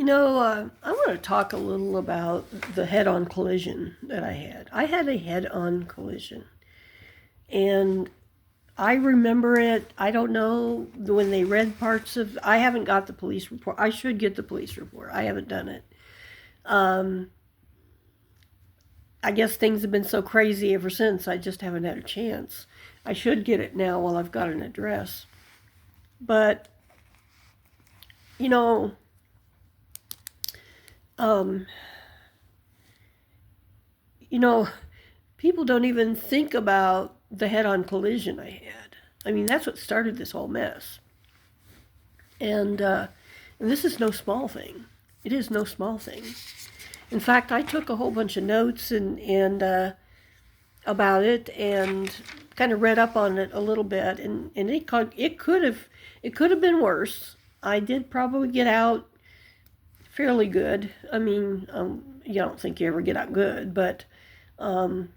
I want to talk a little about the head-on collision that I had. I had a head-on collision, and I remember it. I don't know when they read parts of. I haven't got the police report. I should get the police report. I haven't done it. Um, I guess things have been so crazy ever since. I just haven't had a chance. I should get it now while I've got an address. But you know, um, you know, people don't even think about the head-on collision I had. I mean, that's what started this whole mess. And this is no small thing. It is no small thing. In fact, I took a whole bunch of notes and about it and kind of read up on it a little bit, and it could have been worse. I did probably get out fairly good. I mean, you don't think you ever get out good, but um,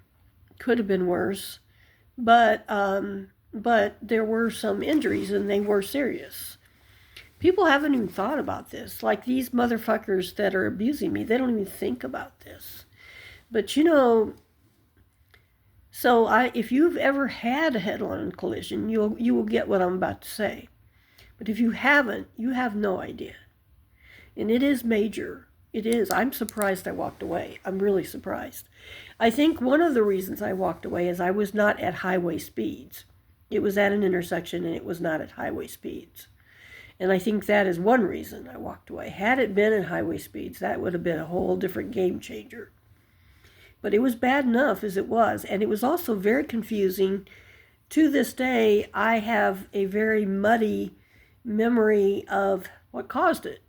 could have been worse. But there were some injuries, and they were serious. People haven't even thought about this. Like these motherfuckers that are abusing me, they don't even think about this. But if you've ever had a head-on collision, you will get what I'm about to say. But if you haven't, you have no idea. And it is major. It is. I'm surprised I walked away. I'm really surprised. I think one of the reasons I walked away is I was not at highway speeds. It was at an intersection and it was not at highway speeds. And I think that is one reason I walked away. Had it been at highway speeds, that would have been a whole different game changer. But it was bad enough as it was. And it was also very confusing. To this day, I have a very muddy memory of what caused it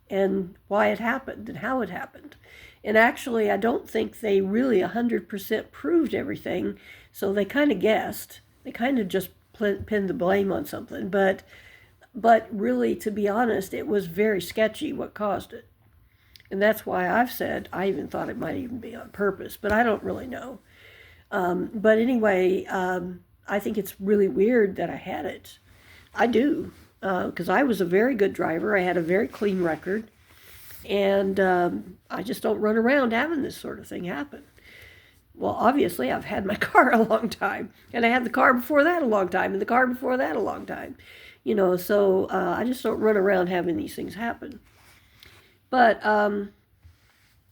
and why it happened and how it happened. And actually, I don't think they really 100% proved everything, so they kind of guessed. They kind of just pinned the blame on something. But really, to be honest, it was very sketchy what caused it. And that's why I've said I even thought it might even be on purpose, but I don't really know. But anyway, I think it's really weird that I had it. I do, because I was a very good driver. I had a very clean record. And I just don't run around having this sort of thing happen. Well, obviously, I've had my car a long time. And I had the car before that a long time. And the car before that a long time. So I just don't run around having these things happen. But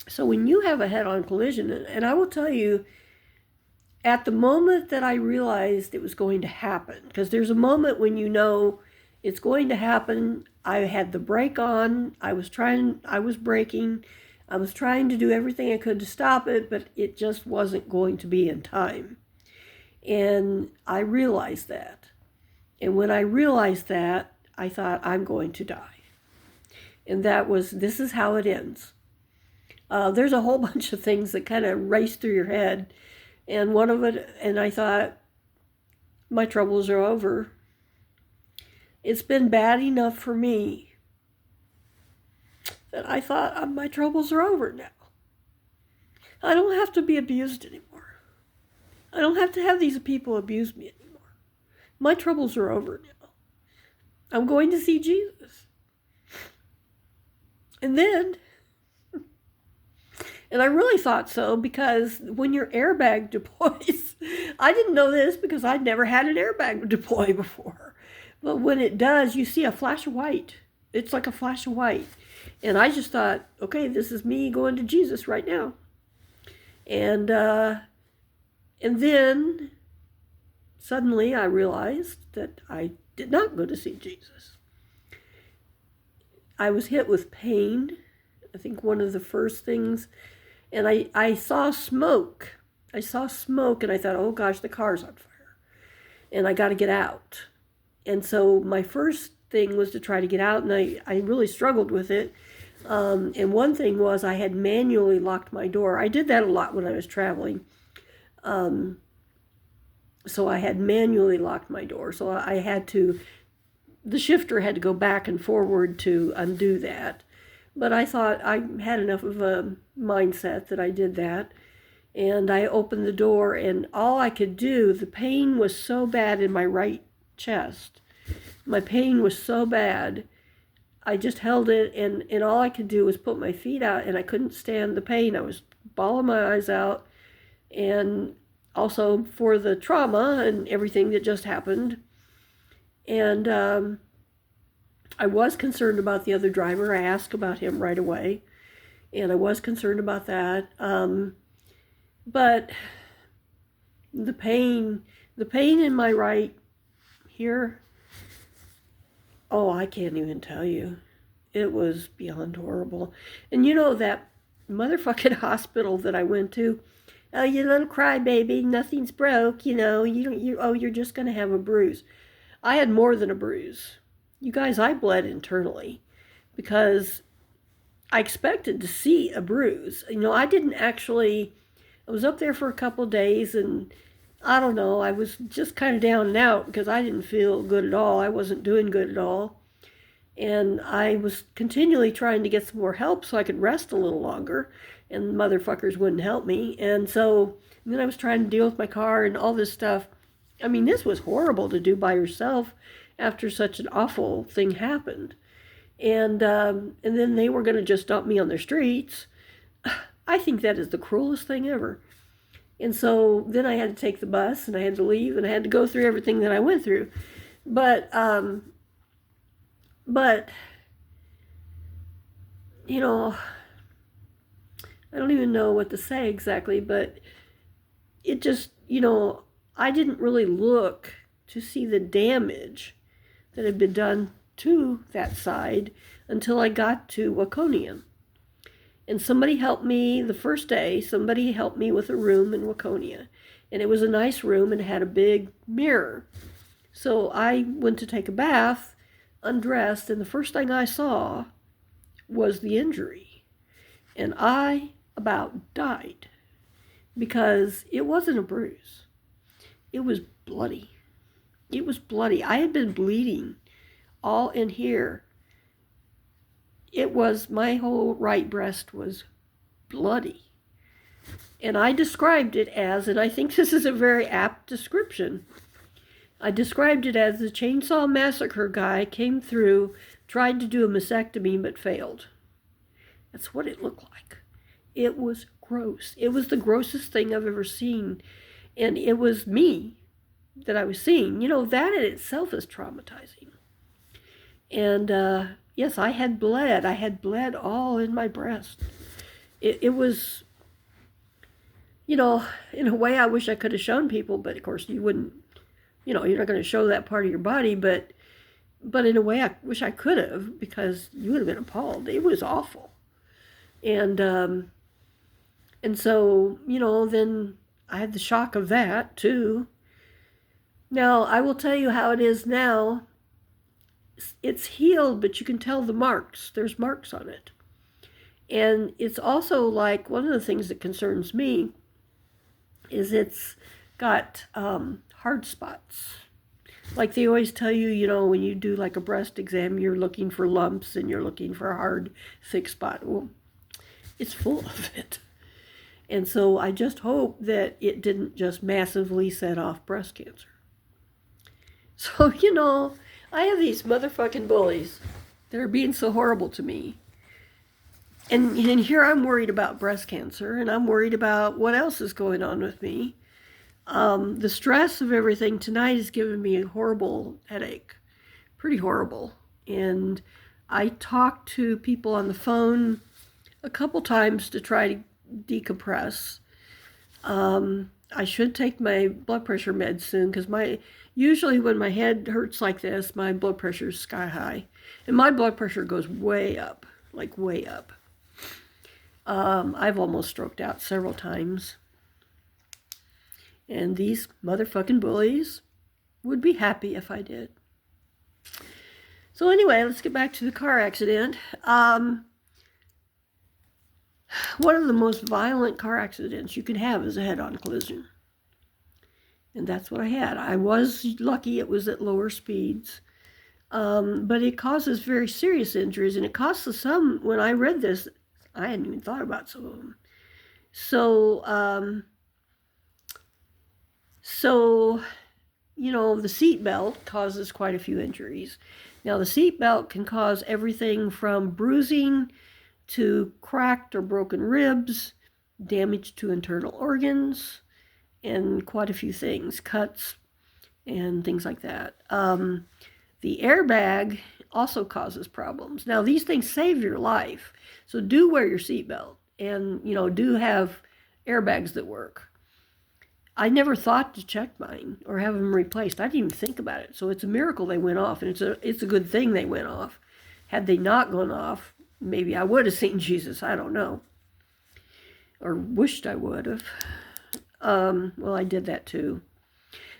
so when you have a head-on collision, and I will tell you, at the moment that I realized it was going to happen, because there's a moment when you know it's going to happen. I had the brake on. I was braking. I was trying to do everything I could to stop it, but it just wasn't going to be in time. And I realized that. And when I realized that, I thought, I'm going to die. And this is how it ends. There's a whole bunch of things that kind of race through your head. And one of it, and I thought, my troubles are over. It's been bad enough for me that I thought, my troubles are over now. I don't have to be abused anymore. I don't have to have these people abuse me anymore. My troubles are over now. I'm going to see Jesus. And then, and I really thought so, because when your airbag deploys, I didn't know this because I'd never had an airbag deploy before. But when it does, you see a flash of white. It's like a flash of white. And I just thought, okay, this is me going to Jesus right now. And then suddenly I realized that I did not go to see Jesus. I was hit with pain. I think one of the first things, and I saw smoke. I saw smoke and I thought, oh gosh, the car's on fire. And I got to get out. And so my first thing was to try to get out, and I really struggled with it. And one thing was I had manually locked my door. I did that a lot when I was traveling. So I had manually locked my door. So the shifter had to go back and forward to undo that. But I thought I had enough of a mindset that I did that. And I opened the door, and all I could do, the pain was so bad in my right chest. My pain was so bad, I just held it, and all I could do was put my feet out, and I couldn't stand the pain. I was bawling my eyes out, and also for the trauma and everything that just happened. And I was concerned about the other driver. I asked about him right away, and I was concerned about that. But the pain in my right here, oh, I can't even tell you. It was beyond horrible. And you know that motherfucking hospital that I went to, oh, you little crybaby, nothing's broke, you're just going to have a bruise. I had more than a bruise. You guys, I bled internally because I expected to see a bruise. I didn't actually, I was up there for a couple of days, and I don't know, I was just kind of down and out because I didn't feel good at all. I wasn't doing good at all. And I was continually trying to get some more help so I could rest a little longer, and motherfuckers wouldn't help me. And then I was trying to deal with my car and all this stuff. I mean, this was horrible to do by yourself after such an awful thing happened. And then they were going to just dump me on the streets. I think that is the cruelest thing ever. And so then I had to take the bus, and I had to leave, and I had to go through everything that I went through. But I don't even know what to say exactly, but it just, I didn't really look to see the damage that had been done to that side until I got to Waconia. And somebody helped me the first day. Somebody helped me with a room in Waconia. And it was a nice room and had a big mirror. So I went to take a bath, undressed, and the first thing I saw was the injury. And I about died because it wasn't a bruise. It was bloody. It was bloody. I had been bleeding all in here. My whole right breast was bloody. And I described it as, and I think this is a very apt description, I described it as the Chainsaw Massacre guy came through, tried to do a mastectomy, but failed. That's what it looked like. It was gross. It was the grossest thing I've ever seen. And it was me that I was seeing. That in itself is traumatizing. And yes, I had bled. I had bled all in my breast. It was, in a way I wish I could have shown people, but of course you wouldn't, you're not going to show that part of your body, but in a way I wish I could have, because you would have been appalled. It was awful. And so, then I had the shock of that too. Now, I will tell you how it is now. It's healed, but you can tell the marks. There's marks on it. And it's also like, one of the things that concerns me is it's got hard spots. Like they always tell you, when you do like a breast exam, you're looking for lumps and you're looking for a hard, thick spot. Well, it's full of it. And so I just hope that it didn't just massively set off breast cancer. So, I have these motherfucking bullies that are being so horrible to me. And here I'm worried about breast cancer, and I'm worried about what else is going on with me. The stress of everything tonight has given me a horrible headache. Pretty horrible. And I talked to people on the phone a couple times to try to decompress. I should take my blood pressure meds soon, because usually when my head hurts like this, my blood pressure is sky high. And my blood pressure goes way up, like way up. I've almost stroked out several times. And these motherfucking bullies would be happy if I did. So anyway, let's get back to the car accident. One of the most violent car accidents you can have is a head-on collision. And that's what I had. I was lucky it was at lower speeds. But it causes very serious injuries, and it causes some. When I read this, I hadn't even thought about some of them. So the seat belt causes quite a few injuries. Now, the seatbelt can cause everything from bruising to cracked or broken ribs, damage to internal organs, and quite a few things, cuts and things like that. The airbag also causes problems. Now, these things save your life, so do wear your seatbelt and, do have airbags that work. I never thought to check mine or have them replaced. I didn't even think about it. So it's a miracle they went off, and it's a good thing they went off. Had they not gone off, maybe I would have seen Jesus. I don't know. Or wished I would have. Well, I did that too.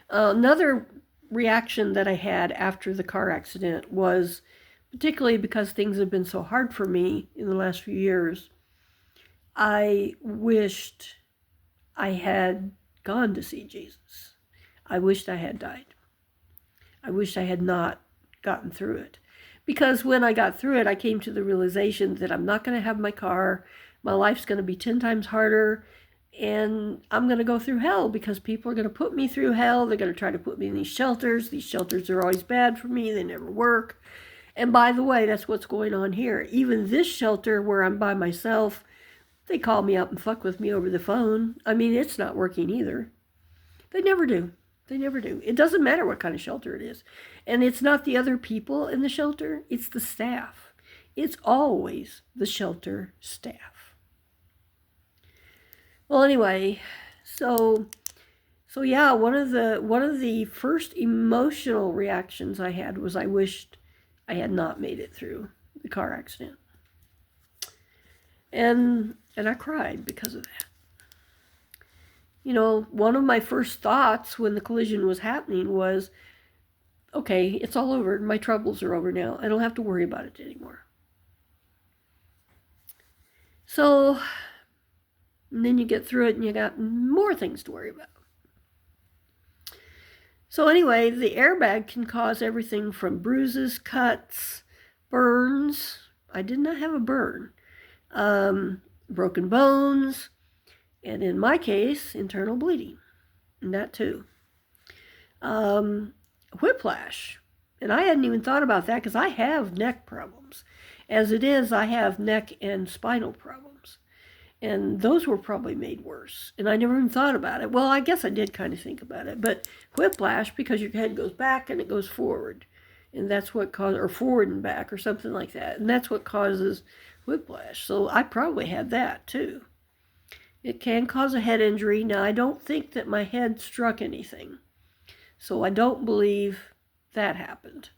Another reaction that I had after the car accident was, particularly because things have been so hard for me in the last few years, I wished I had gone to see Jesus. I wished I had died. I wished I had not gotten through it. Because when I got through it, I came to the realization that I'm not going to have my car. My life's going to be 10 times harder. And I'm going to go through hell because people are going to put me through hell. They're going to try to put me in these shelters. These shelters are always bad for me. They never work. And by the way, that's what's going on here. Even this shelter where I'm by myself, they call me up and fuck with me over the phone. I mean, it's not working either. They never do. They never do. It doesn't matter what kind of shelter it is. And it's not the other people in the shelter. It's the staff. It's always the shelter staff. Well, anyway, so yeah, one of the first emotional reactions I had was I wished I had not made it through the car accident. And I cried because of that. One of my first thoughts when the collision was happening was, okay, it's all over. My troubles are over now. I don't have to worry about it anymore. So, and then you get through it and you got more things to worry about. So anyway, the airbag can cause everything from bruises, cuts, burns. I did not have a burn. Broken bones, and in my case, internal bleeding, and that too. Whiplash, and I hadn't even thought about that because I have neck problems. As it is, I have neck and spinal problems, and those were probably made worse, and I never even thought about it. Well, I guess I did kind of think about it, but whiplash, because your head goes back and it goes forward, and that's what causes, or forward and back, or something like that, and that's what causes whiplash. So I probably had that too. It can cause a head injury. Now, I don't think that my head struck anything, so I don't believe that happened.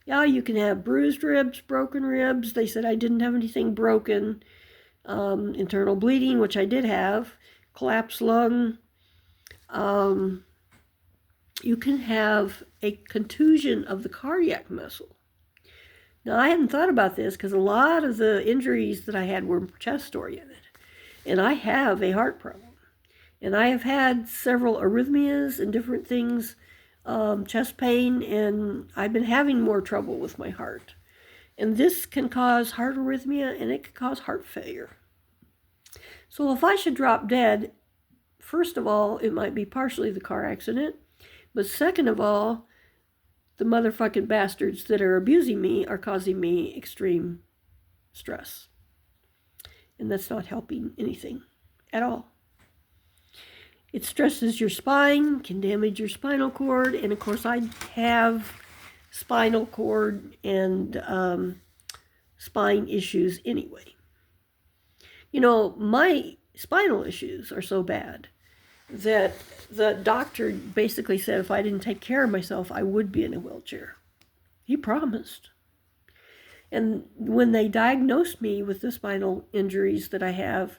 Yeah, you can have bruised ribs, broken ribs. They said I didn't have anything broken. Internal bleeding, which I did have. Collapsed lung. You can have a contusion of the cardiac muscle. Now, I hadn't thought about this because a lot of the injuries that I had were chest-oriented, and I have a heart problem, and I have had several arrhythmias and different things, chest pain, and I've been having more trouble with my heart. And this can cause heart arrhythmia, and it can cause heart failure. So if I should drop dead, first of all, it might be partially the car accident. But second of all, the motherfucking bastards that are abusing me are causing me extreme stress. And that's not helping anything at all. It stresses your spine, can damage your spinal cord, and of course I have spinal cord and spine issues anyway. My spinal issues are so bad that the doctor basically said if I didn't take care of myself, I would be in a wheelchair. He promised. And when they diagnosed me with the spinal injuries that I have,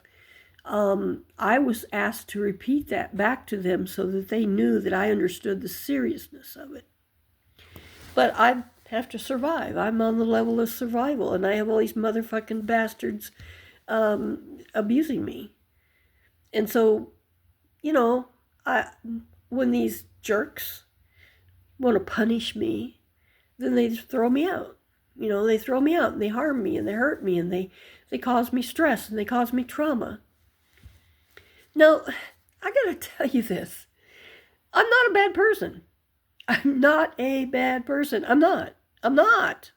I was asked to repeat that back to them so that they knew that I understood the seriousness of it. But I have to survive. I'm on the level of survival, and I have all these motherfucking bastards abusing me. And so, when these jerks want to punish me, then they just throw me out. They throw me out and they harm me and they hurt me and they cause me stress and they cause me trauma. Now, I gotta tell you this. I'm not a bad person. I'm not a bad person. I'm not. I'm not.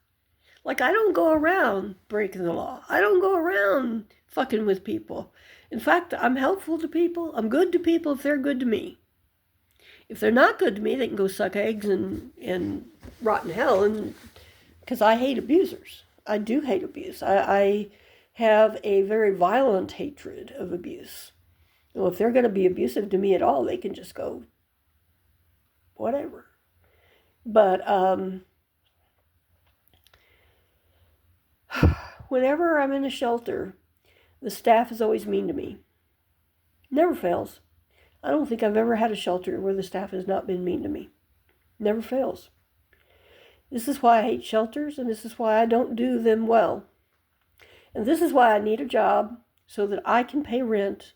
Like, I don't go around breaking the law. I don't go around fucking with people. In fact, I'm helpful to people. I'm good to people if they're good to me. If they're not good to me, they can go suck eggs and rot in hell. And because I hate abusers. I do hate abuse. I have a very violent hatred of abuse. Well, if they're going to be abusive to me at all, they can just go whatever. But whenever I'm in a shelter, the staff is always mean to me. Never fails. I don't think I've ever had a shelter where the staff has not been mean to me. Never fails. This is why I hate shelters, and this is why I don't do them well. And this is why I need a job, so that I can pay rent,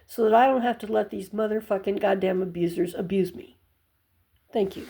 so that I don't have to let these motherfucking goddamn abusers abuse me. Thank you.